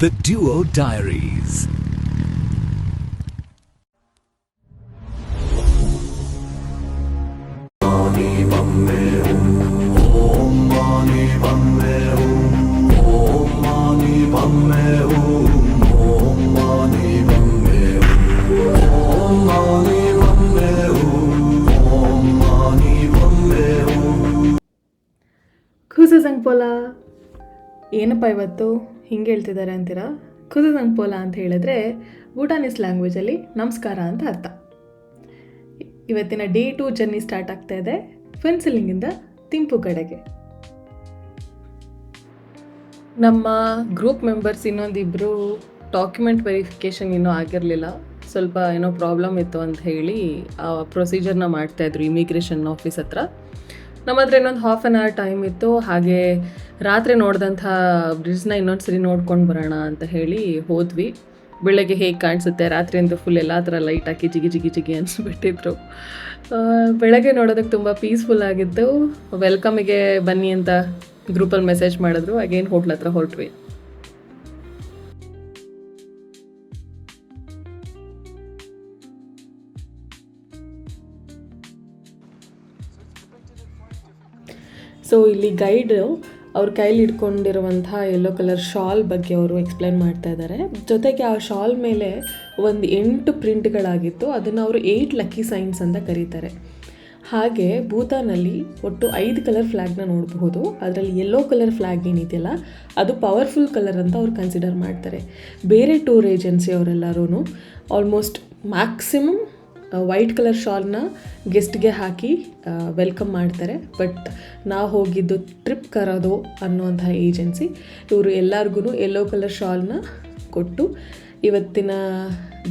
The Duo Diaries. ಖುಜಸಂಗ್ಪೋಲ ಏನಪ್ಪ ಇವತ್ತು ಹಿಂಗೆ ಹೇಳ್ತಿದ್ದಾರೆ ಅಂತೀರಾ? ಖುಜಸಂಗ್ಪೋಲ ಅಂತ ಹೇಳಿದ್ರೆ ಭೂಟಾನೀಸ್ ಲ್ಯಾಂಗ್ವೇಜಲ್ಲಿ ನಮಸ್ಕಾರ ಅಂತ ಅರ್ಥ. ಇವತ್ತಿನ ಡೇ 2 ಜರ್ನಿ ಸ್ಟಾರ್ಟ್ ಆಗ್ತಾ ಇದೆ ಫೆನ್ಸಿಲಿಂಗಿಂದ ತಿಂಪು ಕಡೆಗೆ. ನಮ್ಮ ಗ್ರೂಪ್ ಮೆಂಬರ್ಸ್ ಇನ್ನೊಂದಿಬ್ಬರು ಡಾಕ್ಯುಮೆಂಟ್ ವೆರಿಫಿಕೇಷನ್ ಇನ್ನೂ ಆಗಿರಲಿಲ್ಲ, ಸ್ವಲ್ಪ ಏನೋ ಪ್ರಾಬ್ಲಮ್ ಇತ್ತು ಅಂತ ಹೇಳಿ ಆ ಪ್ರೊಸೀಜರ್ನ ಮಾಡ್ತಾಯಿದ್ರು ಇಮಿಗ್ರೇಷನ್ ಆಫೀಸ್ ಹತ್ರ. ನಮ್ಮ ಹತ್ರ ಇನ್ನೊಂದು ಹಾಫ್ ಆನ್ ಅವರ್ ಟೈಮ್ ಇತ್ತು. ಹಾಗೆ ರಾತ್ರಿ ನೋಡಿದಂಥ ಬ್ರಿಡ್ಜ್ನ ಇನ್ನೊಂದು ಸರಿ ನೋಡ್ಕೊಂಡು ಬರೋಣ ಅಂತ ಹೇಳಿ ಹೋದ್ವಿ. ಬೆಳಗ್ಗೆ ಹೇಗೆ ಕಾಣಿಸುತ್ತೆ, ರಾತ್ರಿ ಅಂತೂ ಫುಲ್ ಎಲ್ಲ ಥರ ಲೈಟ್ ಹಾಕಿ ಜಿಗಿ ಜಿಗಿ ಜಿಗಿ ಅನಿಸ್ಬಿಟ್ಟಿದ್ರು. ಬೆಳಗ್ಗೆ ನೋಡೋದಕ್ಕೆ ತುಂಬ ಪೀಸ್ಫುಲ್ ಆಗಿತ್ತು. ವೆಲ್ಕಮಿಗೆ ಬನ್ನಿ ಅಂತ ಗ್ರೂಪಲ್ಲಿ ಮೆಸೇಜ್ ಮಾಡಿದ್ರು. ಅಗೇನ್ ಹೋಟ್ಲ್ ಹತ್ರ ಹೊರಟ್ವಿ. ಸೊ ಇಲ್ಲಿ ಗೈಡು ಅವ್ರ ಕೈಲಿ ಇಟ್ಕೊಂಡಿರುವಂಥ ಯೆಲ್ಲೋ ಕಲರ್ ಶಾಲ್ ಬಗ್ಗೆ ಅವರು ಎಕ್ಸ್ಪ್ಲೈನ್ ಮಾಡ್ತಾ ಇದ್ದಾರೆ. ಜೊತೆಗೆ ಆ ಶಾಲ್ ಮೇಲೆ ಒಂದು 8 ಪ್ರಿಂಟ್ಗಳಾಗಿತ್ತು. ಅದನ್ನು ಅವರು 8 ಲಕ್ಕಿ ಸೈನ್ಸ್ ಅಂತ ಕರೀತಾರೆ. ಹಾಗೆ ಭೂತಾನಲ್ಲಿ ಒಟ್ಟು 5 ಕಲರ್ ಫ್ಲ್ಯಾಗ್ನ ನೋಡಬಹುದು. ಅದರಲ್ಲಿ ಯೆಲ್ಲೋ ಕಲರ್ ಫ್ಲ್ಯಾಗ್ ಏನಿದೆಯಲ್ಲ ಅದು ಪವರ್ಫುಲ್ ಕಲರ್ ಅಂತ ಅವ್ರು ಕನ್ಸಿಡರ್ ಮಾಡ್ತಾರೆ. ಬೇರೆ ಟೂರ್ ಏಜೆನ್ಸಿ ಅವರೆಲ್ಲರೂ ಆಲ್ಮೋಸ್ಟ್ ಮ್ಯಾಕ್ಸಿಮಮ್ ವೈಟ್ ಕಲರ್ ಶಾಲ್ನ ಗೆಸ್ಟ್ಗೆ ಹಾಕಿ ವೆಲ್ಕಮ್ ಮಾಡ್ತಾರೆ. ಬಟ್ ನಾವು ಹೋಗಿದ್ದು ಟ್ರಿಪ್ ಕರೋದು ಅನ್ನುವಂಥ ಏಜೆನ್ಸಿ, ಇವರು ಎಲ್ಲರಿಗೂ ಯೆಲ್ಲೋ ಕಲರ್ ಶಾಲ್ನ ಕೊಟ್ಟು ಇವತ್ತಿನ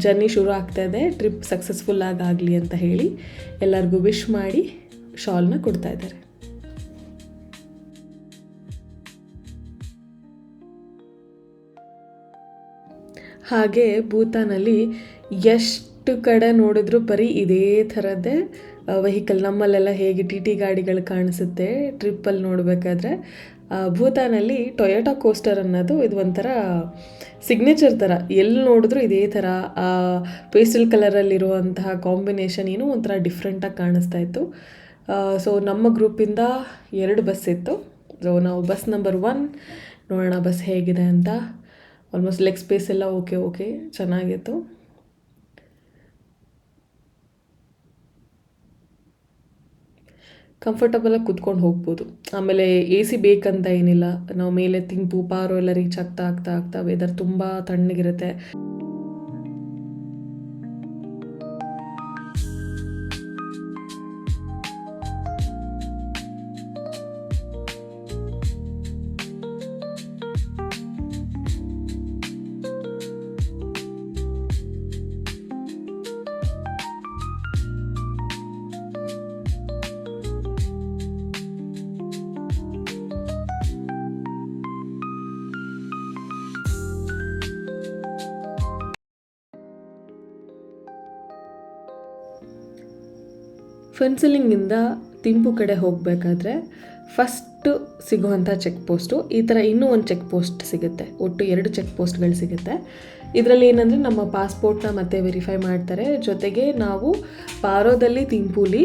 ಜರ್ನಿ ಶುರು ಆಗ್ತಾಯಿದೆ, ಟ್ರಿಪ್ ಸಕ್ಸಸ್ಫುಲ್ಲಾಗಿ ಆಗಲಿ ಅಂತ ಹೇಳಿ ಎಲ್ಲರಿಗೂ ವಿಶ್ ಮಾಡಿ ಶಾಲ್ನ ಕೊಡ್ತಾ ಇದ್ದಾರೆ. ಹಾಗೆ ಭೂತಾನಲ್ಲಿ ಎಷ್ಟು ಕಡೆ ನೋಡಿದ್ರು ಬರೀ ಇದೇ ಥರದ್ದೇ ವೆಹಿಕಲ್. ನಮ್ಮಲ್ಲೆಲ್ಲ ಹೇಗೆ ಟಿ ಗಾಡಿಗಳು ಕಾಣಿಸುತ್ತೆ ಟ್ರಿಪ್ಪಲ್ಲಿ ನೋಡಬೇಕಾದ್ರೆ, ಭೂತಾನಲ್ಲಿ ಟೊಯೋಟಾ ಕೋಸ್ಟರ್ ಅನ್ನೋದು ಇದು ಒಂಥರ ಸಿಗ್ನೇಚರ್ ಥರ. ಎಲ್ಲಿ ನೋಡಿದ್ರು ಇದೇ ಥರ ಪೇಸ್ಟಲ್ ಕಲರಲ್ಲಿರುವಂತಹ ಕಾಂಬಿನೇಷನ್ ಏನೋ ಒಂಥರ ಡಿಫ್ರೆಂಟಾಗಿ ಕಾಣಿಸ್ತಾ ಇತ್ತು. ಸೊ ನಮ್ಮ ಗ್ರೂಪಿಂದ 2 ಬಸ್ ಇತ್ತು. ಸೊ ನಾವು ಬಸ್ ನಂಬರ್ 1 ನೋಡೋಣ ಬಸ್ ಹೇಗಿದೆ ಅಂತ. ಆಲ್ಮೋಸ್ಟ್ ಲೆಗ್ ಸ್ಪೇಸ್ ಎಲ್ಲ ಓಕೆ ಚೆನ್ನಾಗಿತ್ತು. ಕಂಫರ್ಟಬಲಾಗಿ ಕುತ್ಕೊಂಡು ಹೋಗ್ಬೋದು. ಆಮೇಲೆ AC ಬೇಕಂತ ಏನಿಲ್ಲ. ನಾವು ಮೇಲೆ ತಿಂಪು ಪಾರೋ ಎಲ್ಲ ರೀಚ್ ಆಗ್ತಾ ವೆದರ್ ತುಂಬ ತಣ್ಣಗಿರುತ್ತೆ. ಫೆನ್ಸಿಲಿಂಗಿಂದ ತಿಂಪು ಕಡೆ ಹೋಗಬೇಕಾದ್ರೆ ಫಸ್ಟು ಸಿಗುವಂಥ ಚೆಕ್ ಪೋಸ್ಟು ಈ ಥರ ಇನ್ನೂ ಒಂದು ಚೆಕ್ ಪೋಸ್ಟ್ ಸಿಗುತ್ತೆ. ಒಟ್ಟು 2 ಚೆಕ್ ಪೋಸ್ಟ್ಗಳು ಸಿಗುತ್ತೆ. ಇದರಲ್ಲಿ ಏನಂದರೆ ನಮ್ಮ ಪಾಸ್ಪೋರ್ಟ್ನ ಮತ್ತೆ ವೆರಿಫೈ ಮಾಡ್ತಾರೆ. ಜೊತೆಗೆ ನಾವು ಪಾರೋದಲ್ಲಿ ತಿಂಪುಲಿ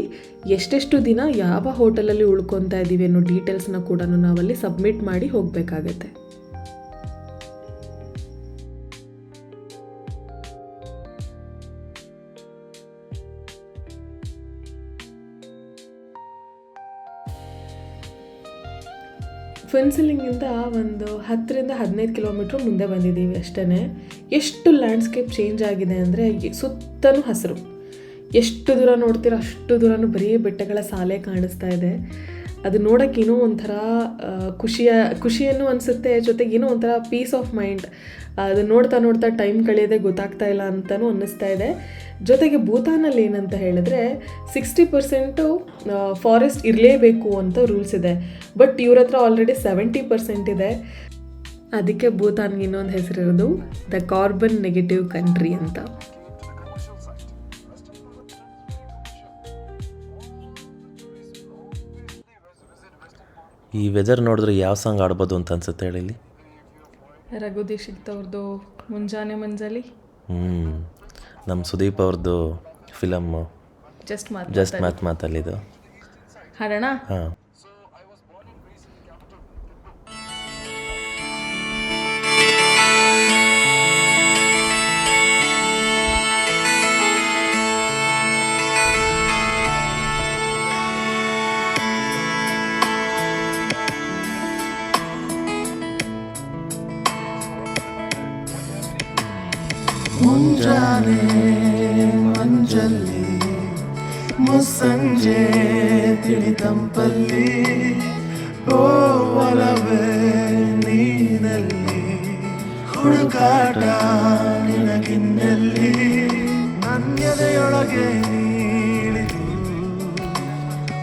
ಎಷ್ಟೆಷ್ಟು ದಿನ ಯಾವ ಹೋಟೆಲಲ್ಲಿ ಉಳ್ಕೊತಾ ಇದ್ದೀವಿ ಅನ್ನೋ ಡೀಟೇಲ್ಸ್ನ ಕೂಡ ನಾವಲ್ಲಿ ಸಬ್ಮಿಟ್ ಮಾಡಿ ಹೋಗಬೇಕಾಗತ್ತೆ. ಫೆನ್ಸಿಲಿಂಗಿಂದ ಒಂದು 10-15 ಕಿಲೋಮೀಟ್ರ್ ಮುಂದೆ ಬಂದಿದ್ದೀವಿ ಅಷ್ಟೇ. ಎಷ್ಟು ಲ್ಯಾಂಡ್ಸ್ಕೇಪ್ ಚೇಂಜ್ ಆಗಿದೆ ಅಂದರೆ ಸುತ್ತಲೂ ಹಸಿರು. ಎಷ್ಟು ದೂರ ನೋಡ್ತೀರೋ ಅಷ್ಟು ದೂರನೂ ಬರೀ ಬೆಟ್ಟಗಳ ಸಾಲೆ ಕಾಣಿಸ್ತಾ ಇದೆ. ಅದು ನೋಡೋಕ್ಕೆ ಏನೋ ಒಂಥರ ಖುಷಿಯನ್ನು ಅನಿಸುತ್ತೆ. ಜೊತೆಗೆ ಏನೋ ಒಂಥರ ಪೀಸ್ ಆಫ್ ಮೈಂಡ್. ಅದು ನೋಡ್ತಾ ಟೈಮ್ ಕಳೆಯೋದೇ ಗೊತ್ತಾಗ್ತಾ ಇಲ್ಲ ಅಂತಲೂ ಅನ್ನಿಸ್ತಾ ಇದೆ. ಜೊತೆಗೆ ಭೂತಾನಲ್ಲಿ ಏನಂತ ಹೇಳಿದ್ರೆ 60% ಫಾರೆಸ್ಟ್ ಇರಲೇಬೇಕು ಅಂತ ರೂಲ್ಸ್ ಇದೆ. ಬಟ್ ಇವ್ರ ಹತ್ರ ಆಲ್ರೆಡಿ 70% ಇದೆ. ಅದಕ್ಕೆ ಭೂತಾನ್ಗೆ ಇನ್ನೊಂದು ಹೆಸರಿರೋದು ದ ಕಾರ್ಬನ್ ನೆಗೆಟಿವ್ ಕಂಟ್ರಿ ಅಂತ. ಈ ವೆದರ್ ನೋಡಿದ್ರೆ ಯಾವ ಸಾಂಗ್ ಆಡ್ಬೋದು ಅಂತ ಅನ್ಸುತ್ತೆ ಹೇಳಿ. ರಘು ದೀಕ್ಷಿತ್ ಅವ್ರದ್ದು ಮುಂಜಾನೆ ಮಂಜಲಿ. ನಮ್ಮ ಸುದೀಪ್ ಅವ್ರದ್ದು ಫಿಲಮ್ಮು ಜಸ್ಟ್ ಮಾತಲ್ಲಿದು ಹಾಡೋಣ. ಹಾಂ. ಮುಂಜಾನೆ ಮಂಜಲ್ಲಿ ಮುಸ್ಸಂಜೆ ತಿಳಿತಂಪಲ್ಲಿ ಒಲವೇ ನೀನಲ್ಲಿ ಹುಡುಕಾಟ ನಿನಗಿನ್ನಲ್ಲಿ ಅನ್ಯದೆಯೊಳಗೆ ನೀಳಿದು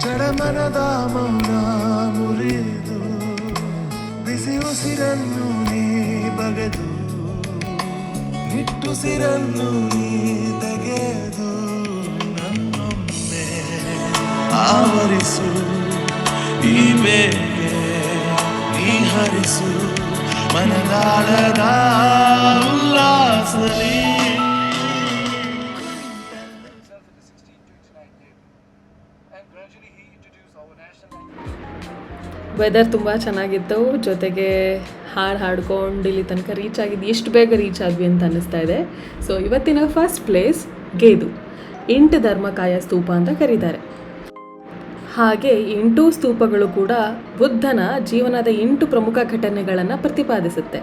ಚಡಮನದ ಮೌನ ಮುರಿದು ಬಿಸಿ ಉಸಿರನ್ನು ನೀ ಬಗೆದು ನಿಟ್ಟುಸಿರನ್ನು ನೀ ತೆಗೆದು ನನ್ನೊಮ್ಮೆ ಆವರಿಸು ಈ ಬೇಗೆ ನೀ ಹರಿಸು ಮನದಾಳದ ಉಲ್ಲಾಸಲಿ. ವೆದರ್ ತುಂಬ ಚೆನ್ನಾಗಿತ್ತು, ಜೊತೆಗೆ ಹಾಡ್ಕೊಂಡು ಇಲ್ಲಿ ತನಕ ರೀಚ್ ಆಗಿದ್ದು ಎಷ್ಟು ಬೇಗ ರೀಚ್ ಆದ್ವಿ ಅಂತ ಅನ್ನಿಸ್ತಾ ಇದೆ. ಸೊ ಇವತ್ತಿನ ಫಸ್ಟ್ ಪ್ಲೇಸ್ ಗೇದು, 8 ಧರ್ಮಕಾಯ ಸ್ತೂಪ ಅಂತ ಕರೀತಾರೆ. ಹಾಗೆ 8 ಸ್ತೂಪಗಳು ಕೂಡ ಬುದ್ಧನ ಜೀವನದ 8 ಪ್ರಮುಖ ಘಟನೆಗಳನ್ನು ಪ್ರತಿಪಾದಿಸುತ್ತೆ.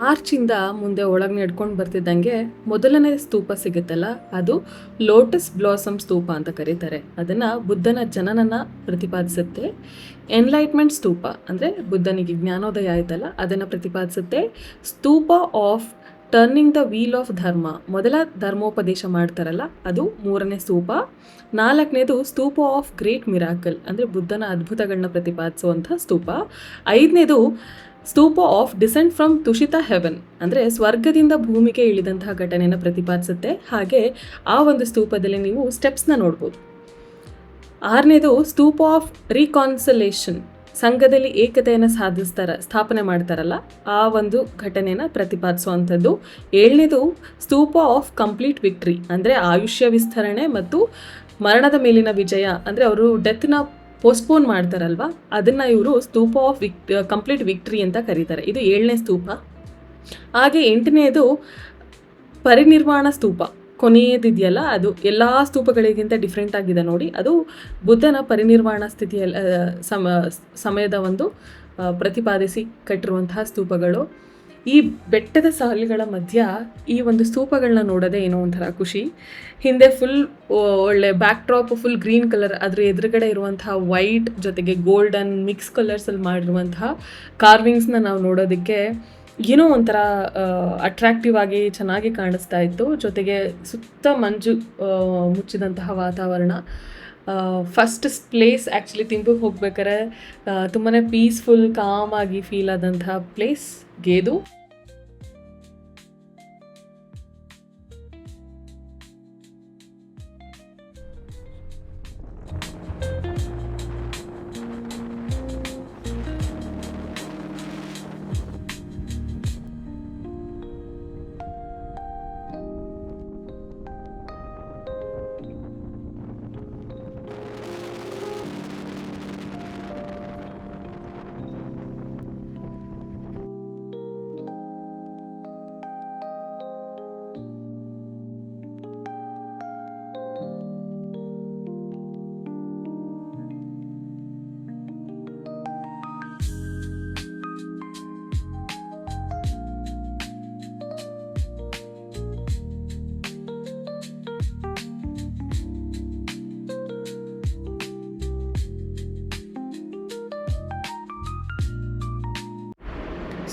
ಆರ್ಚಿಂದ ಮುಂದೆ ಒಳಗೆ ನಡ್ಕೊಂಡು ಬರ್ತಿದ್ದಂಗೆ ಮೊದಲನೇ ಸ್ತೂಪ ಸಿಗುತ್ತಲ್ಲ, ಅದು ಲೋಟಸ್ ಬ್ಲಾಸಮ್ ಸ್ತೂಪ ಅಂತ ಕರೀತಾರೆ. ಅದನ್ನು ಬುದ್ಧನ ಜನನನ ಪ್ರತಿಪಾದಿಸುತ್ತೆ. ಎನ್ಲೈಟ್ಮೆಂಟ್ ಸ್ತೂಪ ಅಂದರೆ ಬುದ್ಧನಿಗೆ ಜ್ಞಾನೋದಯ ಆಯ್ತಲ್ಲ, ಅದನ್ನು ಪ್ರತಿಪಾದಿಸುತ್ತೆ. Stupa of turning the wheel of Dharma, ಮೊದಲ ಧರ್ಮೋಪದೇಶ ಮಾಡ್ತಾರಲ್ಲ, ಅದು 3ನೇ ಸ್ತೂಪ. 4ನೇದು ಸ್ತೂಪ ಆಫ್ ಗ್ರೇಟ್ ಮಿರಾಕಲ್ ಅಂದರೆ ಬುದ್ಧನ ಅದ್ಭುತಗಳನ್ನ ಪ್ರತಿಪಾದಿಸುವಂಥ ಸ್ತೂಪ. 5ನೇದು stupa of descent from Tushita heaven ಅಂದರೆ ಸ್ವರ್ಗದಿಂದ ಭೂಮಿಗೆ ಇಳಿದಂತಹ ಘಟನೆಯನ್ನು ಪ್ರತಿಪಾದಿಸುತ್ತೆ. ಹಾಗೆ ಆ ಒಂದು ಸ್ತೂಪದಲ್ಲಿ ನೀವು ಸ್ಟೆಪ್ಸ್ನ ನೋಡ್ಬೋದು. 6ನೇದು ಸ್ತೂಪ ಆಫ್ ರೀಕಾನ್ಸಲೇಷನ್, ಸಂಘದಲ್ಲಿ ಏಕತೆಯನ್ನು ಸ್ಥಾಪನೆ ಮಾಡ್ತಾರಲ್ಲ, ಆ ಒಂದು ಘಟನೆಯನ್ನು ಪ್ರತಿಪಾದಿಸುವಂಥದ್ದು. 7ನೇದು ಸ್ತೂಪ ಆಫ್ ಕಂಪ್ಲೀಟ್ ವಿಕ್ಟ್ರಿ ಅಂದರೆ ಆಯುಷ್ಯ ವಿಸ್ತರಣೆ ಮತ್ತು ಮರಣದ ಮೇಲಿನ ವಿಜಯ ಅಂದರೆ ಅವರು ಡೆತ್ನ ಪೋಸ್ಟ್ಪೋನ್ ಮಾಡ್ತಾರಲ್ವ, ಅದನ್ನು ಇವರು ಸ್ತೂಪ ಆಫ್ ಕಂಪ್ಲೀಟ್ ವಿಕ್ಟ್ರಿ ಅಂತ ಕರೀತಾರೆ. ಇದು 7ನೇ ಸ್ತೂಪ. ಹಾಗೆ 8ನೇದು ಪರಿನಿರ್ವಾಣ ಸ್ತೂಪ, ಕೊನೆಯದಿದೆಯಲ್ಲ, ಅದು ಎಲ್ಲ ಸ್ತೂಪಗಳಿಗಿಂತ ಡಿಫ್ರೆಂಟ್ ಆಗಿದೆ ನೋಡಿ. ಅದು ಬುದ್ಧನ ಪರಿನಿರ್ವಾಣ ಸ್ಥಿತಿಯಲ್ಲಿ ಸಮಯದ ಒಂದು ಪ್ರತಿಪಾದಿಸಿ ಕಟ್ಟಿರುವಂತಹ ಸ್ತೂಪಗಳು. ಈ ಬೆಟ್ಟದ ಸಾಲುಗಳ ಮಧ್ಯ ಈ ಒಂದು ಸ್ತೂಪಗಳನ್ನ ನೋಡೋದೇ ಏನೋ ಒಂಥರ ಖುಷಿ. ಹಿಂದೆ ಫುಲ್ ಒಳ್ಳೆ back drop full green colour, ಅದ್ರ ಎದುರುಗಡೆ ಇರುವಂತಹ ವೈಟ್ ಜೊತೆಗೆ ಗೋಲ್ಡನ್ ಮಿಕ್ಸ್ ಕಲರ್ಸಲ್ಲಿ ಮಾಡಿರುವಂತಹ ಕಾರ್ವಿಂಗ್ಸ್ನ ನಾವು ನೋಡೋದಕ್ಕೆ ಏನೋ ಒಂಥರ ಅಟ್ರಾಕ್ಟಿವ್ ಆಗಿ ಚೆನ್ನಾಗಿ ಕಾಣಿಸ್ತಾ ಇತ್ತು. ಜೊತೆಗೆ ಸುತ್ತ ಮಂಜು ಮುಚ್ಚಿದಂತಹ ವಾತಾವರಣ. ಫಸ್ಟ್ ಪ್ಲೇಸ್ ಆ್ಯಕ್ಚುಲಿ ತಿಂಬುಗೆ ಹೋಗ್ಬೇಕಾರೆ ತುಂಬಾ ಪೀಸ್ಫುಲ್ ಕಾಮ್ ಆಗಿ ಫೀಲ್ ಆದಂತಹ ಪ್ಲೇಸ್ ಗೇದು.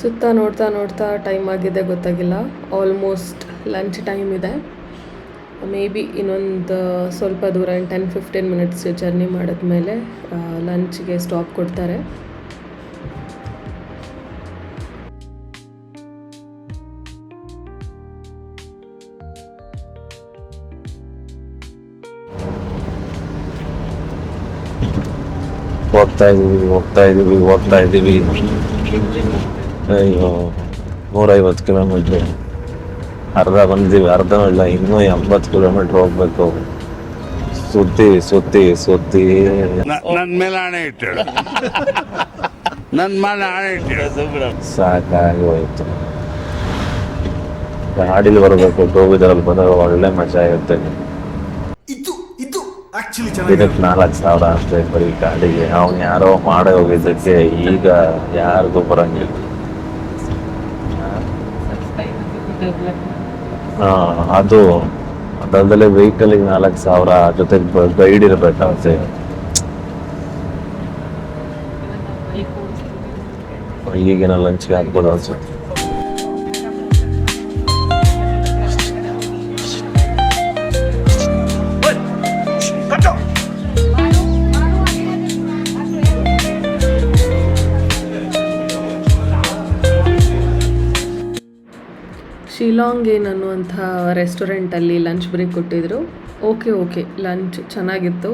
ಸುತ್ತ ನೋಡ್ತಾ ನೋಡ್ತಾ ಟೈಮ್ ಆಗಿದೆ ಗೊತ್ತಾಗಿಲ್ಲ. ಆಲ್ಮೋಸ್ಟ್ ಲಂಚ್ ಟೈಮ್ ಇದೆ. ಮೇ ಬಿ ಇನ್ನೊಂದು ಸ್ವಲ್ಪ ದೂರ 10-15 ಮಿನಿಟ್ಸ್ ಜರ್ನಿ ಮಾಡಿದ್ಮೇಲೆ ಲಂಚ್ಗೆ ಸ್ಟಾಪ್ ಕೊಡ್ತಾರೆ. ಹೋಗ್ತಾ ಇದ್ದೀವಿ. ಅಯ್ಯೋ 150 ಕಿಲೋಮೀಟ್ರ್, ಅರ್ಧ ಬಂದಿದ್ದೀವಿ, ಅರ್ಧ ಇಲ್ಲ, ಇನ್ನೂ 80 ಕಿಲೋಮೀಟ್ರ್ ಹೋಗ್ಬೇಕು. ಸುತ್ತಿ ನನ್ನ ಮೇಲೆ ಆಣೆ ಇಟ್ಟಿಡು. ಸಾಕಾಗಿ ಹೋಯ್ತು. ಗಾಡೀಲಿ ಬರಬೇಕು, ಟೂ ವೀಲರಲ್ಲಿ ಬಂದಾಗ ಒಳ್ಳೆ ಮಜಾ ಇರುತ್ತೆ. ದಿನಕ್ಕೆ 4,000 ಅಷ್ಟೇ ಬರೀ ಗಾಡಿಗೆ. ಅವ್ನು ಯಾರೋ ಮಾಡೇ ಹೋಗಿದ್ದಕ್ಕೆ ಈಗ ಯಾರಿಗೂ ಬರಂಗಿಲ್ಲ. ಅದಲ್ಲದೆ ವೆಹಿಕಲ್ಗೆ 4,000 ಜೊತೆಗೆ ಗೈಡ್ ಇರಬೇಕಂತೆ. ಈಗಿನ ಲಂಚ್ಗೆ ಹಾಕ್ಬೋದು ಅನ್ಸುತ್ತೆ. ಶಿಲಾಂಗ್ ಏನ್ ಅನ್ನುವಂಥ ರೆಸ್ಟೋರೆಂಟಲ್ಲಿ ಲಂಚ್ ಬ್ರೇಕ್ ಕೊಟ್ಟಿದ್ರು. ಓಕೆ ಲಂಚ್ ಚೆನ್ನಾಗಿತ್ತು.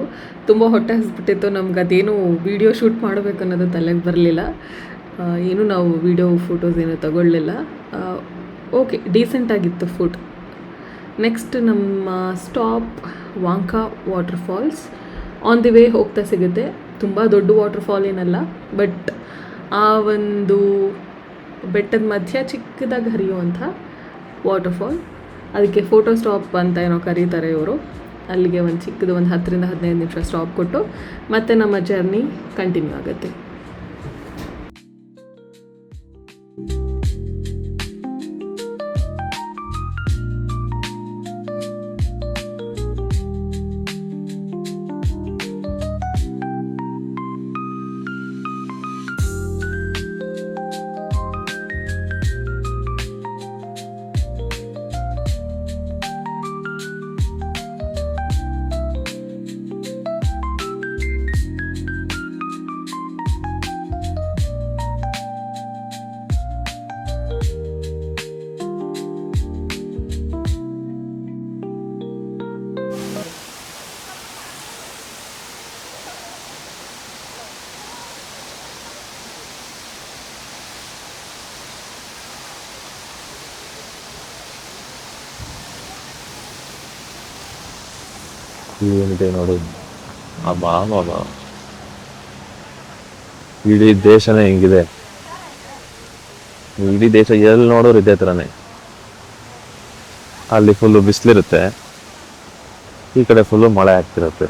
ತುಂಬ ಹೊಟ್ಟೆ ಹಸ್ಬಿಟ್ಟಿತ್ತು. ನಮ್ಗೆ ಅದೇನು ವೀಡಿಯೋ ಶೂಟ್ ಮಾಡಬೇಕು ಅನ್ನೋದು ತಲೆಗೆ ಬರಲಿಲ್ಲ. ಏನು ನಾವು ವೀಡಿಯೋ ಫೋಟೋಸ್ ಏನೂ ತಗೊಳ್ಳಿಲ್ಲ. ಓಕೆ, ಡೀಸೆಂಟಾಗಿತ್ತು ಫುಡ್. ನೆಕ್ಸ್ಟ್ ನಮ್ಮ stop Vanka waterfalls. On the way ಹೋಗ್ತಾ ಸಿಗುತ್ತೆ. ತುಂಬ ದೊಡ್ಡ ವಾಟರ್ ಫಾಲ್ ಏನಲ್ಲ, ಬಟ್ ಆ ಒಂದು ಬೆಟ್ಟದ ಮಧ್ಯ ಚಿಕ್ಕದಾಗಿ ಹರಿಯುವಂಥ ವಾಟರ್ಫಾಲ್. ಅದಕ್ಕೆ ಫೋಟೋ ಸ್ಟಾಪ್ ಅಂತ ಏನೋ ಕರೀತಾರೆ ಇವರು. ಅಲ್ಲಿಗೆ ಒಂದು ಚಿಕ್ಕದು ಒಂದು 10-15 ನಿಮಿಷ ಸ್ಟಾಪ್ ಕೊಟ್ಟು ಮತ್ತೆ ನಮ್ಮ ಜರ್ನಿ ಕಂಟಿನ್ಯೂ ಆಗುತ್ತೆ. ಏನಿದೆ ನೋಡು, ಅಬ್ಬಾ, ಇಡೀ ದೇಶನೇ ಹಿಂಗಿದೆ. ಇಡೀ ದೇಶ ಎಲ್ಲಿ ನೋಡೋರು ಇದೇ ಥರನೇ. ಅಲ್ಲಿ ಫುಲ್ಲು ಬಿಸಿಲಿರುತ್ತೆ, ಈ ಕಡೆ ಫುಲ್ಲು ಮಳೆ ಆಗ್ತಿರುತ್ತೆ.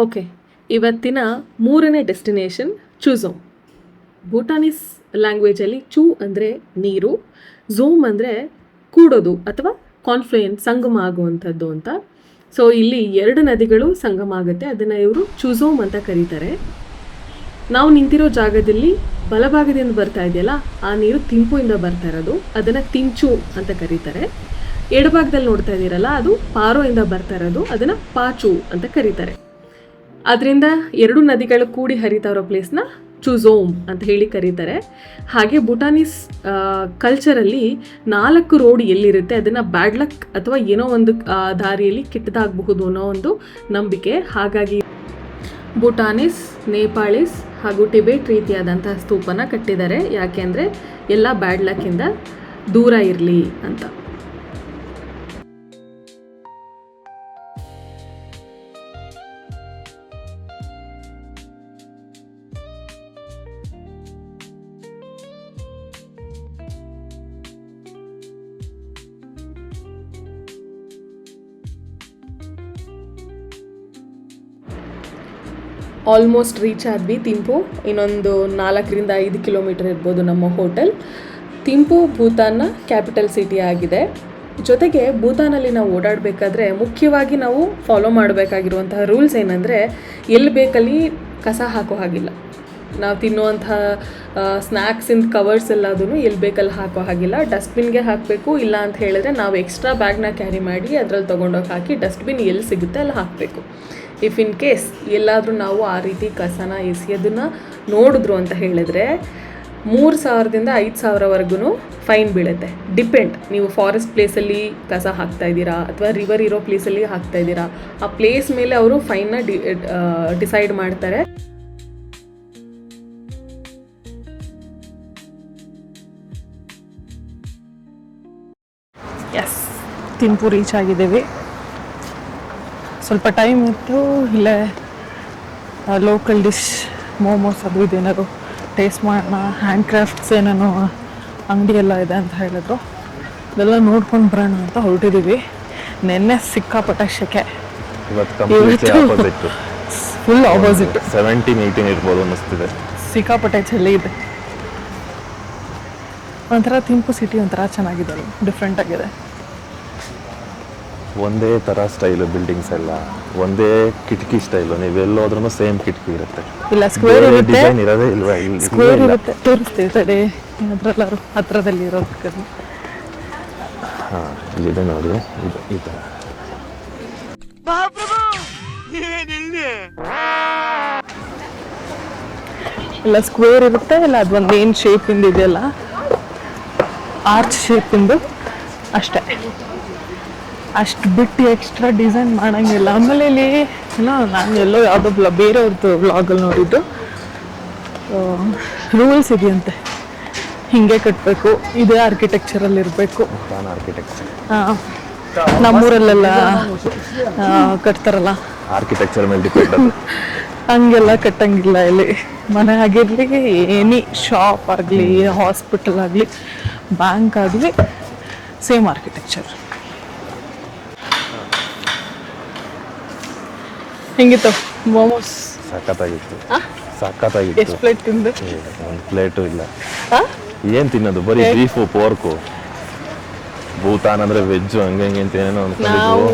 ಓಕೆ, ಇವತ್ತಿನ 3ನೇ ಡೆಸ್ಟಿನೇಷನ್ ಚೂಝೋಮ್. ಭೂಟಾನೀಸ್ ಲ್ಯಾಂಗ್ವೇಜಲ್ಲಿ ಚೂ ಅಂದರೆ ನೀರು, ಝೋಮ್ ಅಂದರೆ ಕೂಡೋದು ಅಥವಾ ಕಾನ್ಫ್ಲುಯೆನ್ಸ್, ಸಂಗಮ ಆಗುವಂಥದ್ದು ಅಂತ. ಸೊ ಇಲ್ಲಿ 2 ನದಿಗಳು ಸಂಗಮ ಆಗುತ್ತೆ, ಅದನ್ನು ಇವರು ಚುಜೋಮ್ ಅಂತ ಕರೀತಾರೆ. ನಾವು ನಿಂತಿರೋ ಜಾಗದಲ್ಲಿ ಬಲಭಾಗದಿಂದ ಬರ್ತಾ ಇದೆಯಲ್ಲ, ಆ ನೀರು ತಿಂಪುಯಿಂದ ಬರ್ತಾ ಇರೋದು, ಅದನ್ನು ತಿಂಚು ಅಂತ ಕರೀತಾರೆ. ಎಡಭಾಗದಲ್ಲಿ ನೋಡ್ತಾ ಇದ್ದೀರಲ್ಲ, ಅದು ಪಾರೋಯಿಂದ ಬರ್ತಾ ಇರೋದು, ಅದನ್ನು ಪಾಚು ಅಂತ ಕರೀತಾರೆ. ಅದರಿಂದ 2 ನದಿಗಳು ಕೂಡಿ ಹರಿತಾ ಇರೋ ಪ್ಲೇಸ್ನ ಚುಜೋಮ್ ಅಂತ ಹೇಳಿ ಕರೀತಾರೆ. ಹಾಗೆ ಭೂಟಾನೀಸ್ ಕಲ್ಚರಲ್ಲಿ 4 ರೋಡ್ ಎಲ್ಲಿರುತ್ತೆ ಅದನ್ನು ಬ್ಯಾಡ್ ಲಕ್ ಅಥವಾ ಏನೋ ಒಂದು ದಾರಿಯಲ್ಲಿ ಕೆಟ್ಟದಾಗಬಹುದು ಅನ್ನೋ ಒಂದು ನಂಬಿಕೆ. ಹಾಗಾಗಿ ಭೂಟಾನೀಸ್, ನೇಪಾಳೀಸ್ ಹಾಗೂ ಟಿಬೇಟ್ ರೀತಿಯಾದಂತಹ ಸ್ತೂಪನ ಕಟ್ಟಿದ್ದಾರೆ. ಯಾಕೆಂದರೆ ಎಲ್ಲ ಬ್ಯಾಡ್ ಲಕ್ಕಿಂದ ದೂರ ಇರಲಿ ಅಂತ. ಆಲ್ಮೋಸ್ಟ್ ರೀಚ್ ಆದ್ವಿ ಥಿಂಪು. ಇನ್ನೊಂದು 4-5 ಕಿಲೋಮೀಟರ್ ಇರ್ಬೋದು ನಮ್ಮ ಹೋಟೆಲ್. ಥಿಂಪು ಭೂತಾನ್ನ ಕ್ಯಾಪಿಟಲ್ ಸಿಟಿ ಆಗಿದೆ. ಜೊತೆಗೆ ಭೂತಾನಲ್ಲಿ ನಾವು ಓಡಾಡಬೇಕಾದ್ರೆ ಮುಖ್ಯವಾಗಿ ನಾವು ಫಾಲೋ ಮಾಡಬೇಕಾಗಿರುವಂತಹ ರೂಲ್ಸ್ ಏನಂದರೆ, ಎಲ್ಲಿ ಬೇಕಲ್ಲಿ ಕಸ ಹಾಕೋ ಹಾಗಿಲ್ಲ. ನಾವು ತಿನ್ನುವಂತಹ ಸ್ನ್ಯಾಕ್ಸಿಂದ ಕವರ್ಸ್ ಎಲ್ಲದೂ ಎಲ್ಲಿ ಬೇಕಲ್ಲಿ ಹಾಕೋ ಹಾಗಿಲ್ಲ, ಡಸ್ಟ್ಬಿನ್ಗೆ ಹಾಕಬೇಕು. ಇಲ್ಲ ಅಂತ ಹೇಳಿದ್ರೆ ನಾವು ಎಕ್ಸ್ಟ್ರಾ ಬ್ಯಾಗ್ನ ಕ್ಯಾರಿ ಮಾಡಿ ಅದರಲ್ಲಿ ತೊಗೊಂಡೋಗಿ ಹಾಕಿ ಡಸ್ಟ್ಬಿನ್ ಎಲ್ಲಿ ಸಿಗುತ್ತೆ ಅಲ್ಲಿ ಹಾಕಬೇಕು. ಇಫ್ ಇನ್ ಕೇಸ್ ಎಲ್ಲಾದರೂ ನಾವು ಆ ರೀತಿ ಕಸನ ಎಸೆಯೋದನ್ನು ನೋಡಿದ್ರು ಅಂತ ಹೇಳಿದ್ರೆ 3,000ದಿಂದ 5,000ವರೆಗೂ ಫೈನ್ ಬೀಳುತ್ತೆ. ಡಿಪೆಂಡ್, ನೀವು ಫಾರೆಸ್ಟ್ ಪ್ಲೇಸಲ್ಲಿ ಕಸ ಹಾಕ್ತಾ ಇದ್ದೀರಾ ಅಥವಾ ರಿವರ್ ಇರೋ ಪ್ಲೇಸಲ್ಲಿ ಹಾಕ್ತಾ ಇದ್ದೀರಾ, ಆ ಪ್ಲೇಸ್ ಮೇಲೆ ಅವರು ಫೈನ್ನ ಡಿಸೈಡ್ ಮಾಡ್ತಾರೆ. ಎಸ್, ಥಿಂಪು ರೀಚ್ ಆಗಿದ್ದೀವಿ. ಸ್ವಲ್ಪ ಟೈಮ್ ಇತ್ತು. ಇಲ್ಲೇ ಲೋಕಲ್ ಡಿಶ್ ಮೋಮೋಸ್ ಅದು ಇದೇನಾದ್ರು ಟೇಸ್ಟ್ ಮಾಡೋಣ, ಹ್ಯಾಂಡ್ ಕ್ರಾಫ್ಟ್ಸ್ ಏನೇನೋ ಅಂಗಡಿ ಎಲ್ಲ ಇದೆ ಅಂತ ಹೇಳಿದ್ರು. ಇದೆಲ್ಲ ನೋಡ್ಕೊಂಡು ಬರೋಣ ಅಂತ ಹೊರಟಿದ್ದೀವಿ. ನೆನ್ನೆ ಸಿಕ್ಕಾಪಟ್ಟೆ ಶೆಕೆ, ಫುಲ್ ಆಪೋಸಿಟ್ 17-18 ಇರ್ಬೋದು ಅನ್ನಿಸ್ತಿದೆ. ಸಿಕ್ಕಾಪಟ್ಟೆ ಚಳಿ ಇದೆ. ಒಂಥರ ಥಿಂಪು ಸಿಟಿ ಒಂಥರ ಚೆನ್ನಾಗಿದೆ, ಡಿಫ್ರೆಂಟ್ ಆಗಿದೆ. ಒಂದೇ ಥರ ಸ್ಟೈಲು, ಬಿಲ್ಡಿಂಗ್ಸ್ ಎಲ್ಲ ಒಂದೇ ಕಿಟಕಿ ಸ್ಟೈಲು. ನೀವೆಲ್ಲೋದ್ರೂ ಸೇಮ್ ಕಿಟಕಿ ಇರುತ್ತೆ, ಇಲ್ಲ ಸ್ಕ್ವೇರ್ ಇರುತ್ತೆ, ಡಿಸೈನ್ ಇರೋದೇ ಇಲ್ವಾ? ಸ್ಕ್ವೇರ್ ಇರುತ್ತೆ. ತೋರಿಸ್ತೀವಿ ತಡೆ, ಅದರಲ್ಲಾರು ಹತ್ರದಲ್ಲಿ ಇರೋದಕ್ಕೆ. ಹಾಂ, ಇಲ್ಲಿದೆ ನೋಡಿ, ಈ ಥರ ಇಲ್ಲ ಸ್ಕ್ವೇರ್ ಇರುತ್ತೆ, ಇಲ್ಲ ಅದೊಂದು ಏನು ಶೇಪಿಂದ ಇದೆಯಲ್ಲ ಆರ್ಚ್ ಶೇಪಿಂದು ಅಷ್ಟೇ. ಅಷ್ಟು ಬಿಟ್ಟು ಎಕ್ಸ್ಟ್ರಾ ಡಿಸೈನ್ ಮಾಡೋಂಗಿಲ್ಲ. ಆಮೇಲೆ ಇಲ್ಲಿ ಏನೋ ನಾನು ಎಲ್ಲೋ ಯಾವುದೋ ಬೇರೆಯವ್ರದ್ದು ವ್ಲಾಗಲ್ಲಿ ನೋಡಿದ್ದು ರೂಲ್ಸ್ ಇದೆಯಂತೆ, ಹೀಗೆ ಕಟ್ಟಬೇಕು, ಇದೇ ಆರ್ಕಿಟೆಕ್ಚರಲ್ಲಿ ಇರಬೇಕು. ಹಾಂ, ನಮ್ಮೂರಲ್ಲೆಲ್ಲ ಕಟ್ತಾರಲ್ಲ ಆರ್ಕಿಟೆಕ್ಚರ್ ಮೇಲೆ ಡಿಪೆಂಡ್ ಅದು. ಹಂಗೆಲ್ಲ ಕಟ್ಟಂಗಿಲ್ಲ ಇಲ್ಲಿ. ಮನೆ ಆಗಿರಲಿ, ಎನಿ ಶಾಪ್ ಆಗಲಿ, ಹಾಸ್ಪಿಟಲ್ ಆಗಲಿ, ಬ್ಯಾಂಕ್ ಆಗಲಿ, ಸೇಮ್ ಆರ್ಕಿಟೆಕ್ಚರ್. ಹೆಂಗಿತ್ತು ಮೋಮೋಸ್? ಸಖತ್ತಾಗಿತ್ತು. ಎಷ್ಟು ಪ್ಲೇಟ್ ತಿಂದು? ಒಂದು ಪ್ಲೇಟು ಇಲ್ಲ. ಏನು ತಿನ್ನೋದು, ಬರೀ ಬೀಫು, ಪೋರ್ಕು. ಭೂತಾನ್ ಅಂದ್ರೆ ವೆಜ್ಜು, ಹಂಗೆ ಹಿಂಗೆ ಅಂತ ಏನೇನೋ ಅನ್ಕೊಂಡಿದ್ವು.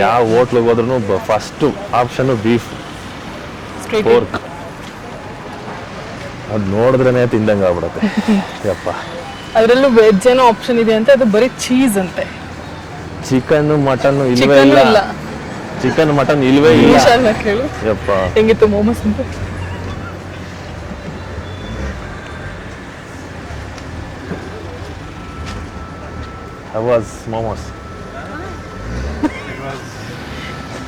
ಯಾವ ಹೋಟ್ಲಿಗೆ ಹೋದ್ರೂ ಫಸ್ಟ್ ಆಪ್ಷನ್ ಬೀಫ್, ಪೋರ್ಕ್. ಅದು ನೋಡಿದ್ರೇನೆ ತಿಂದಂಗೆ ಆಗ್ಬಿಡುತ್ತೆ. ಯಪ್ಪ, ಅದರಲ್ಲೂ ವೆಜ್ ಏನೋ ಆಪ್ಷನ್ ಇದೆ ಅಂತ, ಅದು ಬರೀ ಚೀಸ್ ಅಂತೆ. ಚಿಕನ್ ಮಟನ್ ಇಲ್ವೇ ಇಲ್ಲ. ಚಿಕನ್ ಮಟನ್ ಇಲ್ವೇ ಇಲ್ಲ. ಕೇಳು ಯಪ್ಪ, ಹೆಂಗಿತ್ತು ಮೋಮೋಸ್ ಅಂತ? How was momos?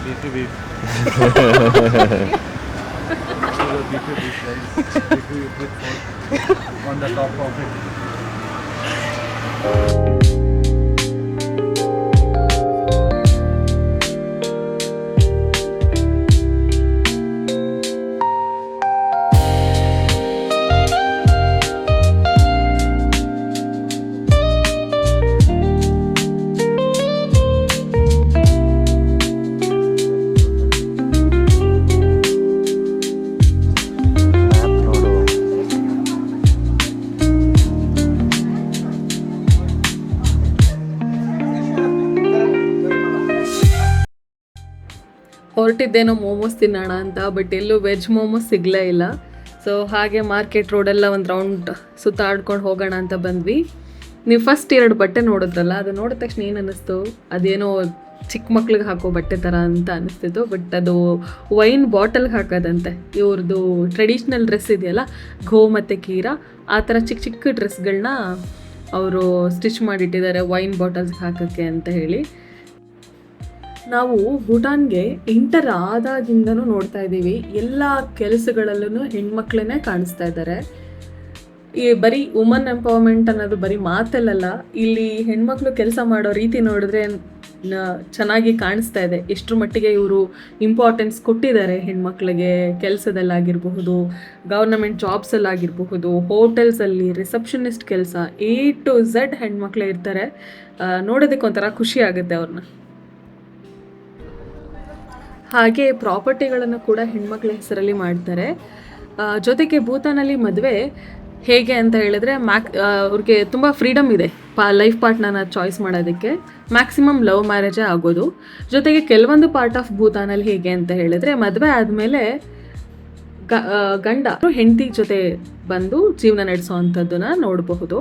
Beefy beef. Beefy beef rice. Beefy with pork on the top of it. ಹೊರಟಿದ್ದೇನೋ momos ತಿನ್ನೋಣ ಅಂತ, ಬಟ್ ಎಲ್ಲೂ ವೆಜ್ ಮೋಮೋಸ್ ಸಿಗಲೇ ಇಲ್ಲ. ಸೊ ಹಾಗೆ ಮಾರ್ಕೆಟ್ ರೋಡೆಲ್ಲ ಒಂದು ರೌಂಡ್ ಸುತ್ತಾಡ್ಕೊಂಡು ಹೋಗೋಣ ಅಂತ ಬಂದ್ವಿ. ನೀವು ಫಸ್ಟ್ 2 ಬಟ್ಟೆ ನೋಡಿದ್ರಲ್ಲ, ಅದು ನೋಡಿದ ತಕ್ಷಣ ಏನು ಅನ್ನಿಸ್ತು, ಅದೇನೋ ಚಿಕ್ಕ ಮಕ್ಳಿಗೆ ಹಾಕೋ ಬಟ್ಟೆ ಥರ ಅಂತ ಅನ್ನಿಸ್ತಿತ್ತು. ಬಟ್ ಅದು ವೈನ್ ಬಾಟಲ್ಗೆ ಹಾಕೋದಂತೆ. ಇವ್ರದ್ದು ಟ್ರೆಡಿಷ್ನಲ್ ಡ್ರೆಸ್ ಇದೆಯಲ್ಲ, ಘೋ ಮತ್ತು ಕೀರಾ, ಆ ಥರ ಚಿಕ್ಕ ಚಿಕ್ಕ ಡ್ರೆಸ್ಗಳನ್ನ ಅವರು ಸ್ಟಿಚ್ ಮಾಡಿಟ್ಟಿದ್ದಾರೆ ವೈನ್ ಬಾಟಲ್ಸ್ಗೆ ಹಾಕೋಕ್ಕೆ ಅಂತ ಹೇಳಿ. ನಾವು ಭೂಟಾನ್ಗೆ ಎಂಟರ್ ಆದಾಗಿಂದನೂ ನೋಡ್ತಾ ಇದ್ದೀವಿ, ಎಲ್ಲ ಕೆಲಸಗಳಲ್ಲೂ ಹೆಣ್ಮಕ್ಳನ್ನೇ ಕಾಣಿಸ್ತಾ ಇದ್ದಾರೆ. ಈ ಬರೀ ವುಮನ್ ಎಂಪವರ್ಮೆಂಟ್ ಅನ್ನೋದು ಬರೀ ಮಾತಲ್ಲಲ್ಲ, ಇಲ್ಲಿ ಹೆಣ್ಮಕ್ಳು ಕೆಲಸ ಮಾಡೋ ರೀತಿ ನೋಡಿದ್ರೆ ಚೆನ್ನಾಗಿ ಕಾಣಿಸ್ತಾ ಇದೆ. ಎಷ್ಟರ ಮಟ್ಟಿಗೆ ಇವರು ಇಂಪಾರ್ಟೆನ್ಸ್ ಕೊಟ್ಟಿದ್ದಾರೆ ಹೆಣ್ಮಕ್ಳಿಗೆ. ಕೆಲಸದಲ್ಲಾಗಿರಬಹುದು, ಗೌರ್ನಮೆಂಟ್ ಜಾಬ್ಸಲ್ಲಾಗಿರಬಹುದು, ಹೋಟೆಲ್ಸಲ್ಲಿ ರಿಸೆಪ್ಷನಿಸ್ಟ್ ಕೆಲಸ, A to Z ಹೆಣ್ಮಕ್ಳೇ ಇರ್ತಾರೆ. ನೋಡೋದಕ್ಕೆ ಒಂಥರ ಖುಷಿ ಆಗುತ್ತೆ ಅವ್ರನ್ನ. ಹಾಗೆ ಪ್ರಾಪರ್ಟಿಗಳನ್ನು ಕೂಡ ಹೆಣ್ಮಕ್ಳ ಹೆಸರಲ್ಲಿ ಮಾಡ್ತಾರೆ. ಜೊತೆಗೆ ಭೂತಾನಲ್ಲಿ ಮದುವೆ ಹೇಗೆ ಅಂತ ಹೇಳಿದ್ರೆ ಅವ್ರಿಗೆ ತುಂಬ ಫ್ರೀಡಮ್ ಇದೆ ಲೈಫ್ ಪಾರ್ಟ್ನರ್ನ ಚಾಯ್ಸ್ ಮಾಡೋದಕ್ಕೆ. ಮ್ಯಾಕ್ಸಿಮಮ್ ಲವ್ ಮ್ಯಾರೇಜೇ ಆಗೋದು. ಜೊತೆಗೆ ಕೆಲವೊಂದು ಪಾರ್ಟ್ ಆಫ್ ಭೂತಾನಲ್ಲಿ ಹೇಗೆ ಅಂತ ಹೇಳಿದ್ರೆ, ಮದುವೆ ಆದಮೇಲೆ ಗಂಡ ಹೆಂಡತಿ ಜೊತೆ ಬಂದು ಜೀವನ ನಡೆಸೋ ಅಂಥದ್ದನ್ನು ನೋಡಬಹುದು.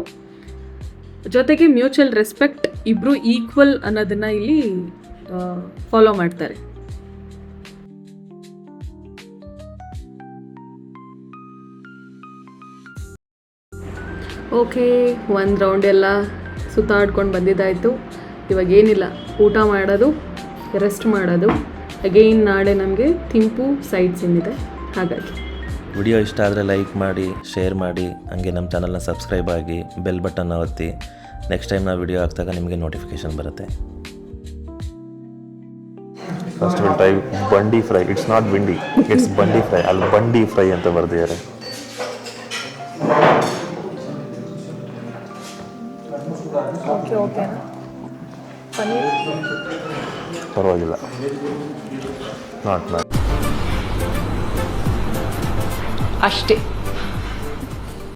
ಜೊತೆಗೆ ಮ್ಯೂಚುವಲ್ ರೆಸ್ಪೆಕ್ಟ್, ಇಬ್ಬರು ಈಕ್ವಲ್ ಅನ್ನೋದನ್ನು ಇಲ್ಲಿ ಫಾಲೋ ಮಾಡ್ತಾರೆ. ಓಕೆ, ಒಂದು ರೌಂಡ್ ಎಲ್ಲ ಸುತ್ತಾಡ್ಕೊಂಡು ಬಂದಿದ್ದಾಯಿತು. ಇವಾಗ ಏನಿಲ್ಲ, ಊಟ ಮಾಡೋದು, ರೆಸ್ಟ್ ಮಾಡೋದು. ಅಗೈನ್ ನಾಳೆ ನಮಗೆ ಥಿಂಪು ಸೈಟ್ ಸೀನ್ ಇದೆ. ಹಾಗಾಗಿ ವಿಡಿಯೋ ಇಷ್ಟ ಆದರೆ ಲೈಕ್ ಮಾಡಿ, ಶೇರ್ ಮಾಡಿ, ಹಂಗೆ ನಮ್ಮ ಚಾನಲ್ನ ಸಬ್ಸ್ಕ್ರೈಬ್ ಆಗಿ, ಬೆಲ್ ಬಟನ್ನ ಒತ್ತಿ. ನೆಕ್ಸ್ಟ್ ಟೈಮ್ ನಾವು ವಿಡಿಯೋ ಹಾಕಿದಾಗ ನಿಮಗೆ ನೋಟಿಫಿಕೇಷನ್ ಬರುತ್ತೆ. ಫಸ್ಟ್ ವಿಲ್ ಟ್ರೈ ಬಂಡಿ fry. It's not bhindi, it's ಬಂಡಿ ಫ್ರೈ. ಅಲ್ಲಿ ಬಂಡಿ ಫ್ರೈ ಅಂತ ಬರ್ದಿದ್ದಾರೆ. ಓಕೆ ಪರವಾಗಿಲ್ಲ, ನಾಟ್ ಅಷ್ಟೇ.